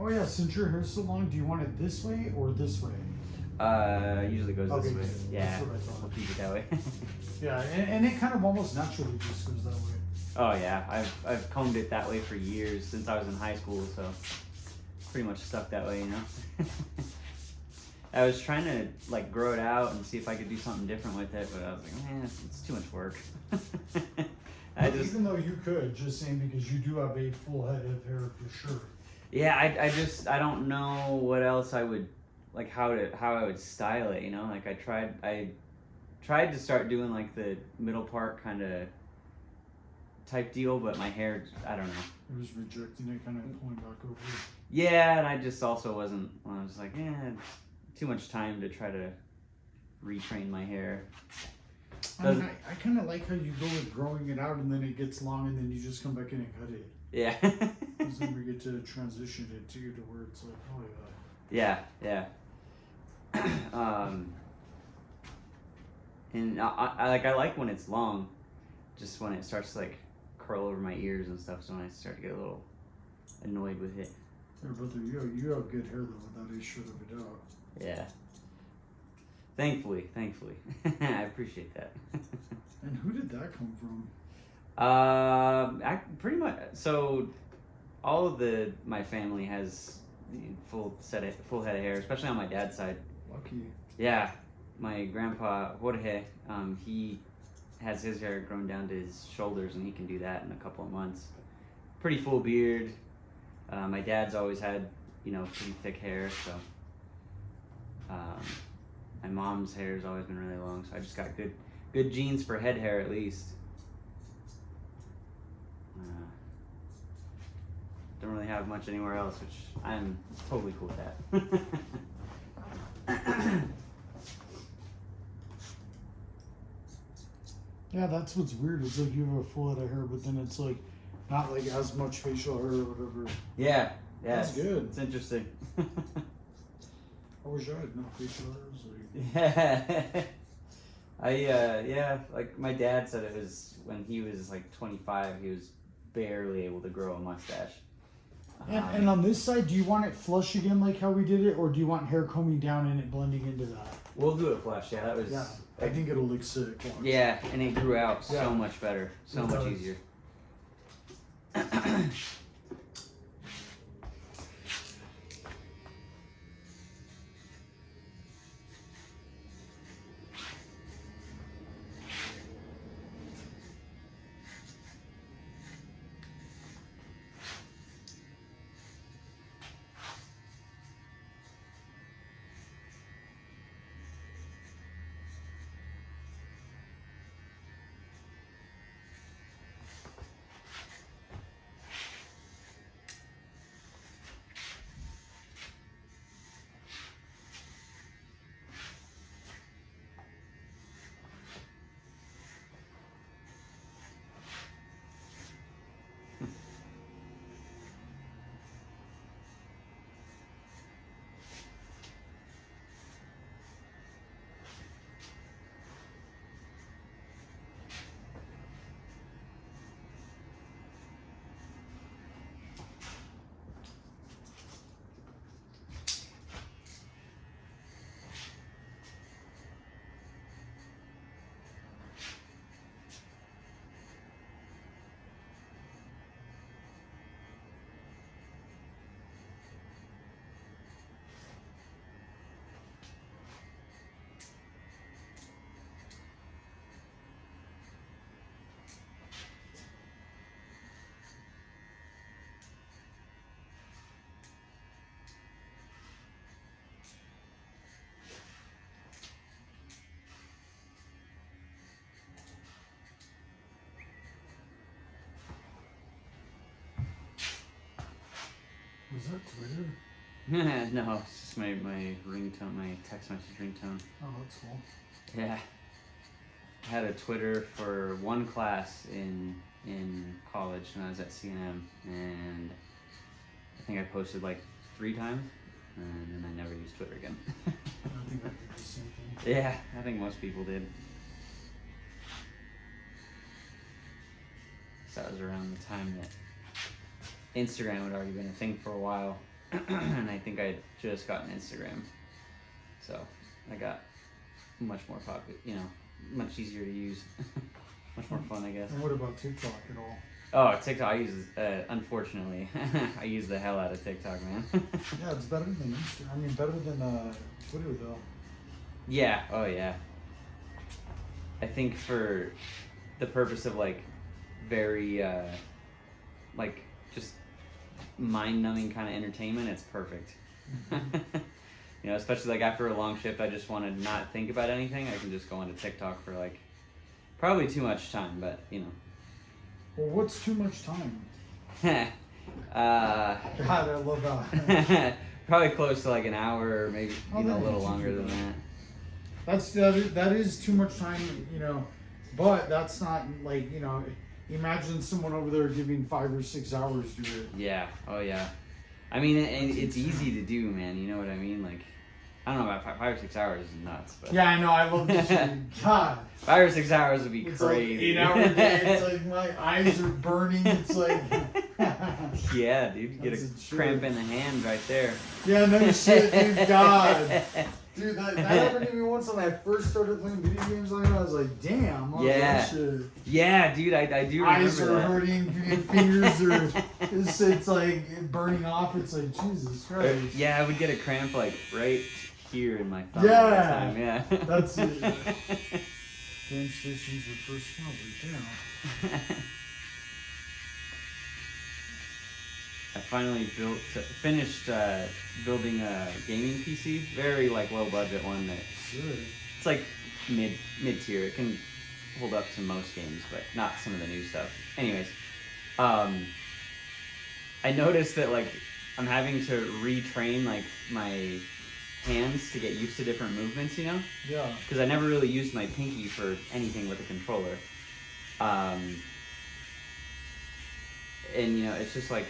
Oh yeah, since your hair's so long, do you want it this way or this way? Usually goes Okay, this way. good. Yeah, That's what I thought. we'll keep it that way. Yeah, and it kind of almost naturally just goes that way. Oh yeah, I've combed it that way for years since I was in high school, so pretty much stuck that way, you know. I was trying to like grow it out and see if I could do something different with it, but I was like, man, it's too much work. Even though you could, just saying because you do have a full head of hair for sure. Yeah, I don't know what else I would like how I would style it, you know? Like I tried to start doing like the middle part kind of type deal, but my hair, I don't know. It was rejecting it, kind of pulling back over. Yeah, and I just also wasn't. I was like, it's too much time to try to retrain my hair. I mean, I kind of like how you go with growing it out and then it gets long and then you just come back in and cut it. Yeah. Because then we get to transition it to where it's like, oh yeah. Yeah. And I like when it's long, just when it starts to like curl over my ears and stuff. So when I start to get a little annoyed with it. Yeah, brother, you have good hair though, without a shadow of a doubt. Yeah. Thankfully. I appreciate that. And who did that come from? I pretty much, so all of my family has full head of hair, especially on my dad's side. Lucky. Yeah, my grandpa Jorge, he has his hair grown down to his shoulders, and he can do that in a couple of months. Pretty full beard. My dad's always had, pretty thick hair, so. My mom's hair has always been really long, so I just got good genes for head hair at least. Don't really have much anywhere else, which I'm totally cool with that. Yeah, that's what's weird. It's like you have a full head of hair, but then it's like not like as much facial hair or whatever. Yeah. That's good. It's interesting. I wish I had no facial hair. Yeah, like my dad said it was when he was like 25, he was barely able to grow a mustache. And on this side, do you want it flush again like how we did it, or do you want hair combing down and it blending into that? We'll do it flush, yeah, that was... Yeah, I think it'll look sick. Yeah, and it grew out so much better, so much easier. Was that Twitter? No, it's just my ringtone, my text message ringtone. Oh, that's cool. Yeah. I had a Twitter for one class in college when I was at CNM, and I think I posted like 3 times, and then I never used Twitter again. I think I did the same thing. Yeah, I think most people did. So that was around the time that Instagram had already been a thing for a while. and I think I just got an Instagram, so I got much more popular, much easier to use, much more fun, I guess. And what about TikTok at all? Oh, TikTok, I use, unfortunately, I use the hell out of TikTok, man. Yeah, it's better than Instagram. I mean, better than Twitter, though. Yeah, oh yeah. I think for the purpose of, like, very, like, just mind-numbing kind of entertainment, it's perfect. Especially, like, after a long shift, I just want to not think about anything. I can just go onto TikTok for, like, probably too much time, but, Well, what's too much time? God, I love that. probably close to, like, an hour or maybe, a that little ain't longer too than bad. that. That is too much time, but that's not, like, imagine someone over there giving 5 or 6 hours to it. Yeah, oh yeah. I mean, it's easy to do, man. You know what I mean? Like, I don't know about 5 or 6 hours is nuts, but Yeah, I know. I love this shit. God. 5 or 6 hours would be It's crazy. like 8 hour day. It's like my eyes are burning. It's like. Yeah, dude, you get That's a a trip. cramp in the hand right there. Yeah, no shit, dude. God. Dude, that happened to me once when I first started playing video games like that. I was like, damn. Yeah. Shit. Yeah, dude, I do remember Eyes are that. hurting, fingers are. It's like burning off. It's like, Jesus Christ. Yeah, I would get a cramp like right here in my thumb. Yeah. All the time. Yeah. That's it. Game stations are first probably down. I finally finished building a gaming PC. Very like low budget one that Good. it's like mid tier. It can hold up to most games, but not some of the new stuff. Anyways, I noticed that like I'm having to retrain like my hands to get used to different movements, Yeah. because I never really used my pinky for anything with a controller. And it's just like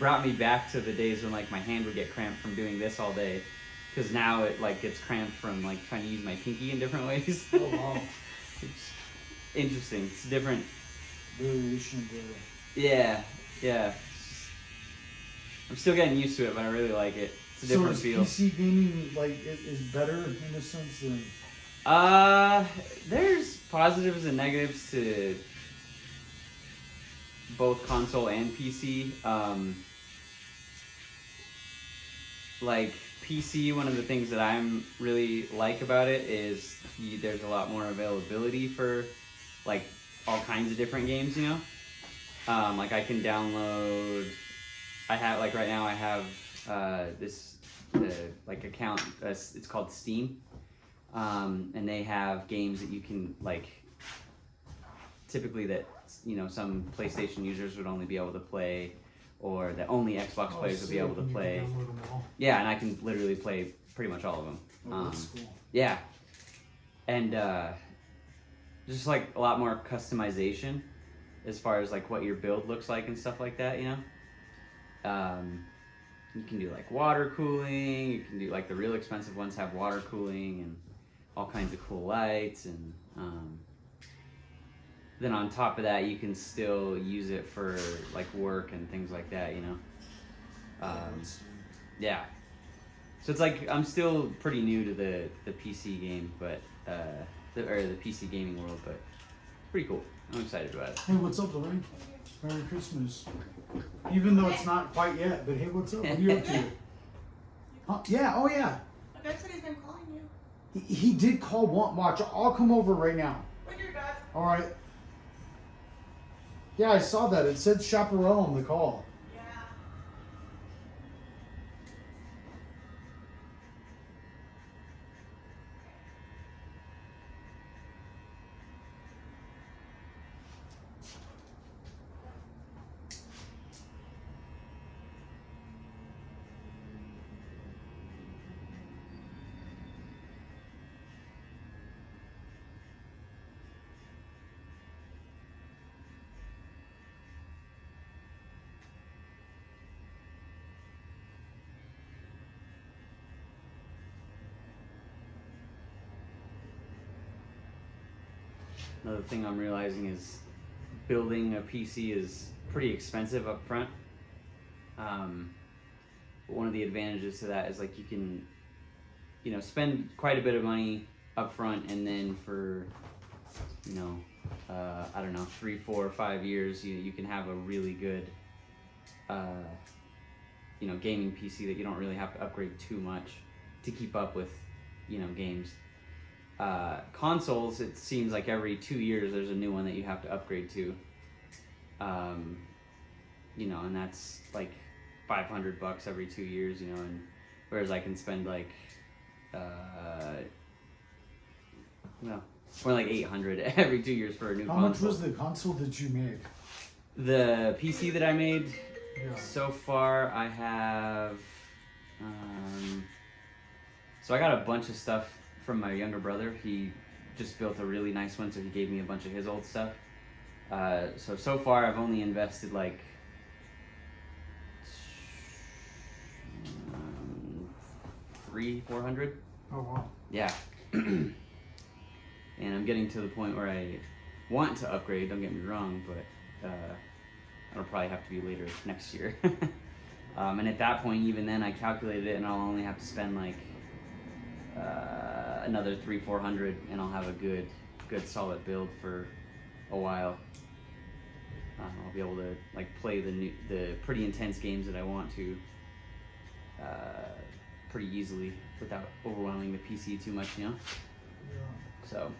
brought me back to the days when like my hand would get cramped from doing this all day, because now it like gets cramped from like trying to use my pinky in different ways. Oh wow. It's interesting. It's different. Variation of the. Yeah. I'm still getting used to it, but I really like it. It's a different feel. PC gaming like it is better in a sense than. There's positives and negatives to both console and PC. Like PC, one of the things that I'm really like about it is there's a lot more availability for like all kinds of different games, like I can download, I have like right now I have this like account, it's called Steam, and they have games that you can like typically that some PlayStation users would only be able to play, or that only Xbox players would be able to play. Yeah, and I can literally play pretty much all of them. That's cool. Yeah, and just like a lot more customization as far as like what your build looks like and stuff like that. You can do like water cooling. You can do like the real expensive ones have water cooling and all kinds of cool lights, and then on top of that, you can still use it for like work and things like that, Yeah. So it's like I'm still pretty new to the PC game, but the PC gaming world, but pretty cool. I'm excited about it. Hey, what's up, Lorraine? Merry Christmas. Even though it's not quite yet, but hey, what's up? What are you up to? Huh? Yeah. Oh yeah. I bet he's been calling you. He did call one. Watch. I'll come over right now. When you're done. All right. Yeah, I saw that. It said chaparral on the call. Yeah. Another thing I'm realizing is building a PC is pretty expensive up front. one of the advantages to that is like you can, you know, spend quite a bit of money up front, and then for, you know, I don't know, 3, 4, 5 years, you can have a really good, you know, gaming PC that you don't really have to upgrade too much to keep up with, you know, games. Consoles, it seems like every 2 years there's a new one that you have to upgrade to. You know, and that's like $500 every 2 years, you know, and whereas I can spend like, well, more like $800 every 2 years for a new How console. much was the console that you made? The PC that I made, Yeah. so far I have, so I got a bunch of stuff from my younger brother. He just built a really nice one, so he gave me a bunch of his old stuff. So far I've only invested like $300-400. Oh wow. Yeah. And I'm getting to the point where I want to upgrade, don't get me wrong, but it'll probably have to be later next year. And at that point, even then, I calculated it, and I'll only have to spend like another $300-400, and I'll have a good solid build for a while. I'll be able to like play the pretty intense games that I want to pretty easily without overwhelming the PC too much, you know. Yeah. So.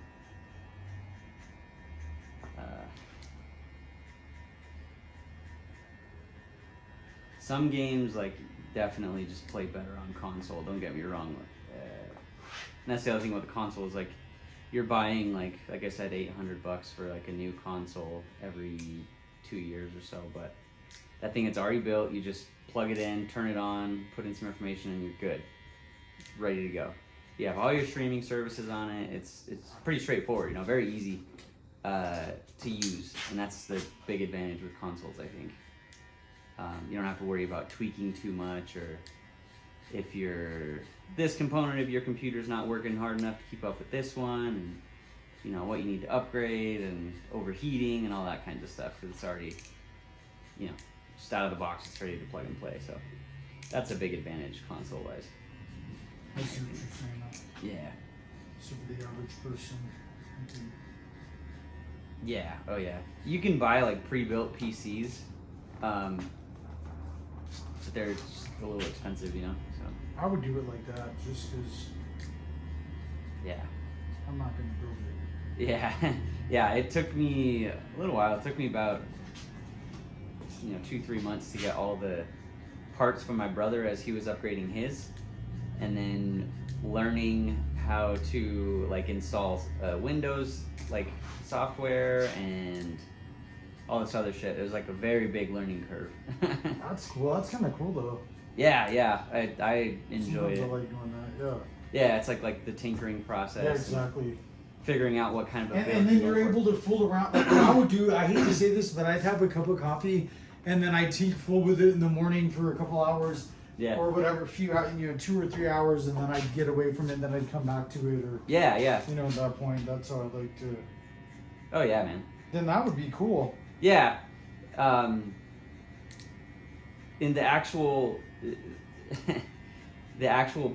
Some games like definitely just play better on console. Don't get me wrong. And that's the other thing with the console is like you're buying like I said, $800 for like a new console every 2 years or so. But that thing it's already built. You just plug it in, turn it on, put in some information, and you're good, ready to go. You have all your streaming services on it. It's pretty straightforward. You know, very easy to use, and that's the big advantage with consoles, I think. You don't have to worry about tweaking too much, or if this component of your computer's not working hard enough to keep up with this one, and you know what you need to upgrade, and overheating and all that kind of stuff, because it's already, you know, just out of the box, it's ready to plug and play. So that's a big advantage console wise. I see what you're saying now. Yeah. So for the average person, you can- Yeah. Oh yeah. You can buy like pre-built PCs, but they're just a little expensive, you know. So I would do it like that just because yeah. I'm not going to build it. Yeah. Yeah. It took me a little while. It took me about 2-3 months to get all the parts from my brother as he was upgrading his, and then learning how to like install Windows like software and all this other shit. It was like a very big learning curve. That's cool. That's kind of cool though. Yeah. I enjoyed Sometimes I it. like doing that. Yeah. Yeah, it's like the tinkering process. Yeah, exactly. Figuring out what kind of a build And then to go you're for. able to fool around. Like what I would do, I hate to say this, but I'd have a cup of coffee and then I'd fool with it in the morning for a couple hours. Yeah. Or whatever, 2 or 3 hours, and then I'd get away from it, and then I'd come back to it, or Yeah. at that point, that's how I like to. Oh yeah, man. Then that would be cool. Yeah. In the actual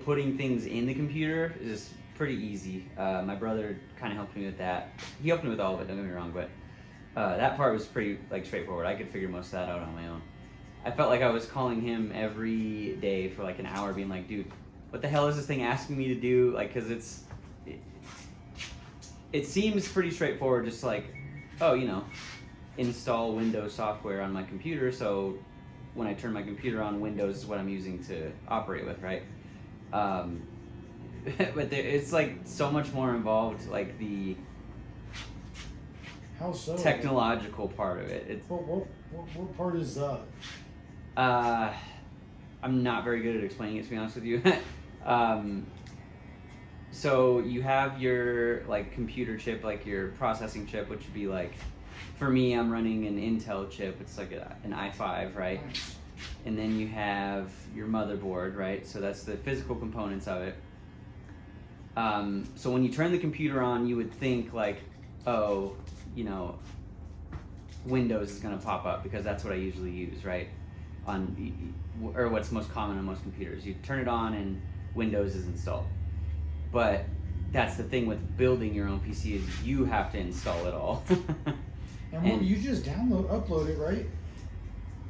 putting things in the computer is pretty easy. My brother kind of helped me with that. He helped me with all of it, don't get me wrong, but that part was pretty like straightforward. I could figure most of that out on my own. I felt like I was calling him every day for like an hour being like, dude, what the hell is this thing asking me to do? Like, cause it seems pretty straightforward, just like, oh, install Windows software on my computer, so when I turn my computer on, Windows is what I'm using to operate with, right? But it's like so much more involved, like the How so? technological part of it. What part is that? I'm not very good at explaining it, to be honest with you. So you have your like computer chip, like your processing chip, which would be like, for me, I'm running an Intel chip. It's like an i5, right? Nice. And then you have your motherboard, right? So that's the physical components of it. So when you turn the computer on, you would think like, oh, Windows is gonna pop up because that's what I usually use, right? or what's most common on most computers. You turn it on and Windows is installed. But that's the thing with building your own PC is you have to install it all. And you just upload it, right?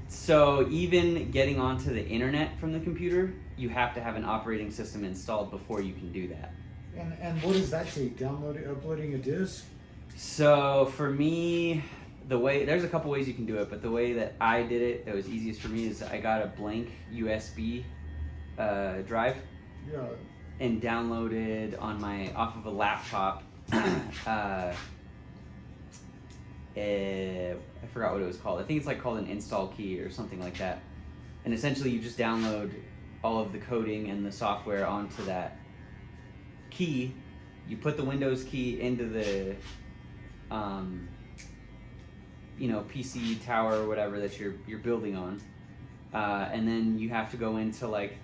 So even getting onto the internet from the computer, you have to have an operating system installed before you can do that. And what does that take? Uploading a disk? So for me, there's a couple ways you can do it, but the way that I did it that was easiest for me is I got a blank USB drive. Yeah. And downloaded off of a laptop. I forgot what it was called. I think it's like called an install key or something like that. And essentially, you just download all of the coding and the software onto that key. You put the Windows key into the, PC tower or whatever that you're building on, and then you have to go into like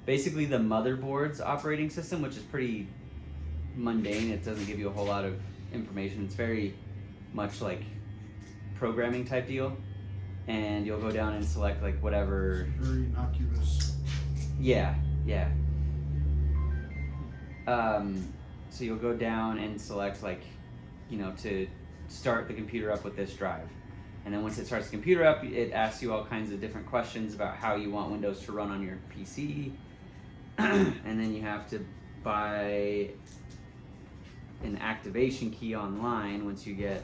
basically the motherboard's operating system, which is pretty mundane. It doesn't give you a whole lot of information. It's very much like programming type deal. And you'll go down and select like whatever. Very innocuous. Yeah. So you'll go down and select like, to start the computer up with this drive. And then once it starts the computer up, it asks you all kinds of different questions about how you want Windows to run on your PC. And then you have to buy an activation key online once you get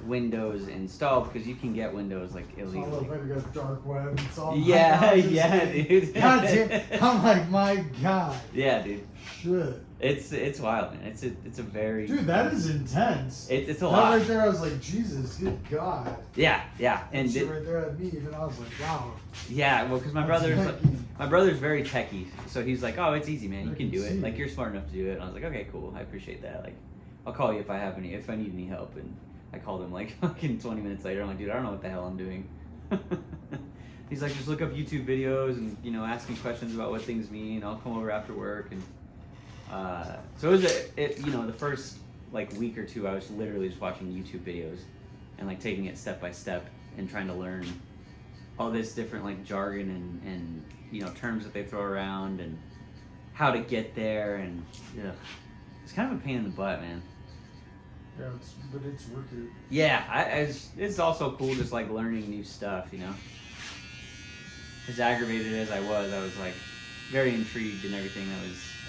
Windows installed, because you can get Windows like illegally. It's all over the dark web. It's all yeah, dude. God damn. I'm like, my God. Yeah, dude. Shit. It's wild, man. It's a very dude. That is intense. It's a that lot. Right there, I was like, Jesus, good God. Yeah, and shit right there at me, even I was like, wow. Yeah, well, because my brother's very techie, so he's like, oh, it's easy, man. You can do it. Like, you're smart enough to do it. And I was like, okay, cool. I appreciate that. Like, I'll call you if I need any help. And I called him like fucking 20 minutes later. I'm like, dude, I don't know what the hell I'm doing. He's like, just look up YouTube videos and ask me questions about what things mean. I'll come over after work. And so it was the first like week or two, I was literally just watching YouTube videos and like taking it step by step and trying to learn all this different like jargon and terms that they throw around and how to get there. And it's kind of a pain in the butt, man. Yeah, but it's worth it. Yeah, it's also cool just like learning new stuff, As aggravated as I was like very intrigued in everything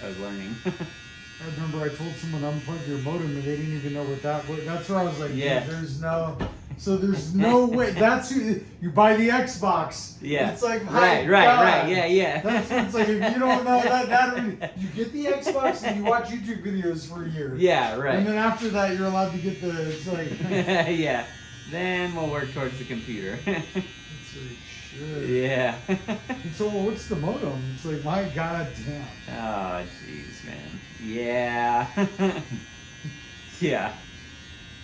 I was learning. I remember I told someone unplug your modem and they didn't even know what that was. That's where I was like, yeah. There's no way. That's who you buy the Xbox. Yeah. It's like, right. Yeah. That's it's like, if you don't know that you get the Xbox and you watch YouTube videos for a year. Yeah, right. And then after that, you're allowed to get it's like. yeah. Then we'll work towards the computer. It's like, shit. Yeah. And so what's the modem? It's like, my God damn. Oh, jeez, man. Yeah. Yeah.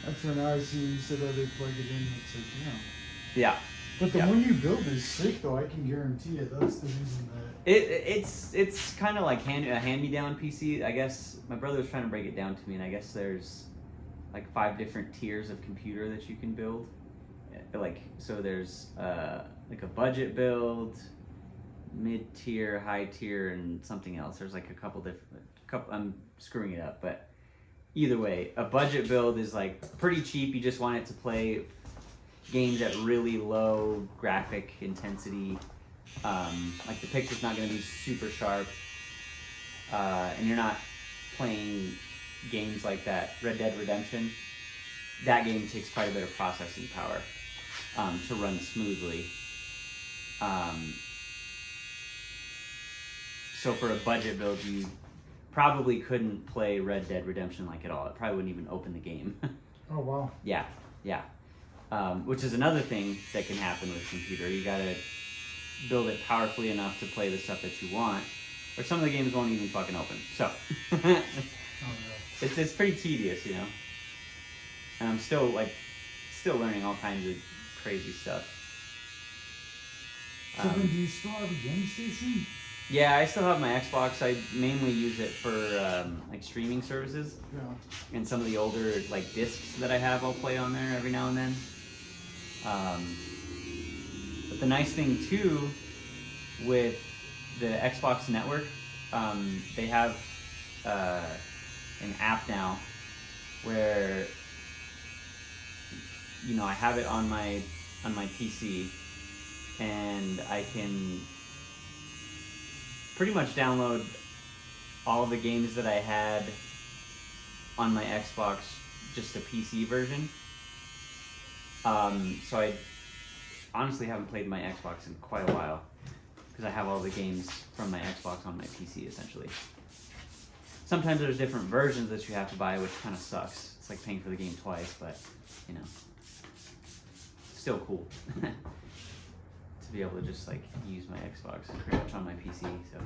That's when I see you said that they plug it in. It's like, yeah. But the one you build is sick, though. I can guarantee it. That's the reason that. It's kind of like a hand-me-down PC. I guess my brother was trying to break it down to me, and I guess there's like 5 different tiers of computer that you can build. So there's like a budget build, mid-tier, high-tier, and something else. There's like a couple. I'm screwing it up, but either way, a budget build is like pretty cheap. You just want it to play games at really low graphic intensity. Like the picture's not going to be super sharp, and you're not playing games like that. Red Dead Redemption, that game takes quite a bit of processing power to run smoothly. So for a budget build, you probably couldn't play Red Dead Redemption like at all. It probably wouldn't even open the game. Oh, wow. Yeah. Which is another thing that can happen with a computer. You gotta build it powerfully enough to play the stuff that you want, or some of the games won't even fucking open. So Oh, yeah. it's pretty tedious, And I'm still learning all kinds of crazy stuff. So then, do you still have a game station? Yeah, I still have my Xbox. I mainly use it for like streaming services. Yeah. And some of the older like discs that I have, I'll play on there every now and then. But the nice thing too with the Xbox Network, they have an app now where I have it on my PC, and I can pretty much download all the games that I had on my Xbox, just a PC version. So I honestly haven't played my Xbox in quite a while because I have all the games from my Xbox on my PC essentially. Sometimes there's different versions that you have to buy, which kind of sucks. It's like paying for the game twice, but still cool to be able to just like use my Xbox pretty much on my PC. So.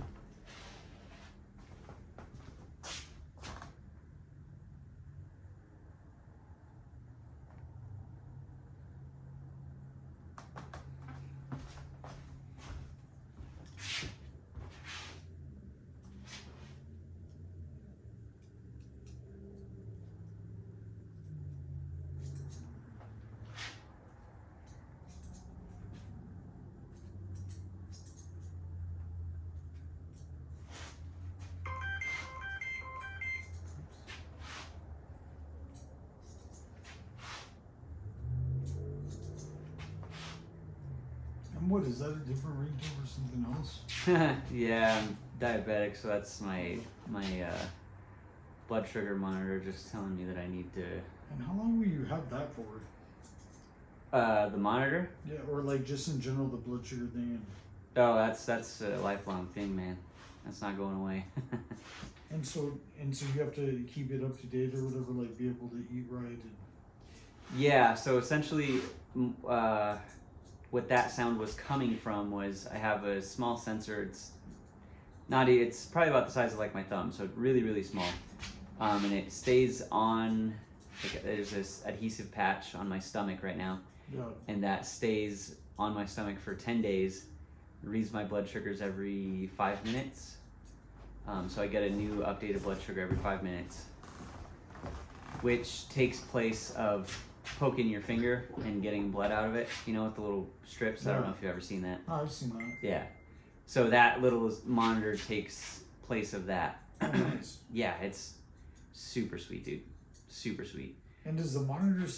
And what is that, a different ringtone or something else? Yeah, I'm diabetic, so that's my blood sugar monitor just telling me that I need to. And how long will you have that for? The monitor? Yeah, or like just in general the blood sugar thing. Oh, that's a lifelong thing, man. That's not going away. And so you have to keep it up to date or whatever, like be able to eat right. And... Yeah, so essentially, what that sound was coming from was I have a small sensor. It's probably about the size of like my thumb, so really really small, and it stays on. There's this adhesive patch on my stomach right now, and that stays on my stomach for 10 days. It reads my blood sugars every 5 minutes. So I get a new updated blood sugar every 5 minutes, which takes place of poking your finger and getting blood out of it, with the little strips. I don't know if you've ever seen that. Oh, I've seen that. Yeah. So that little monitor takes place of that. Nice. Yeah, it's super sweet, dude. Super sweet. And does the monitor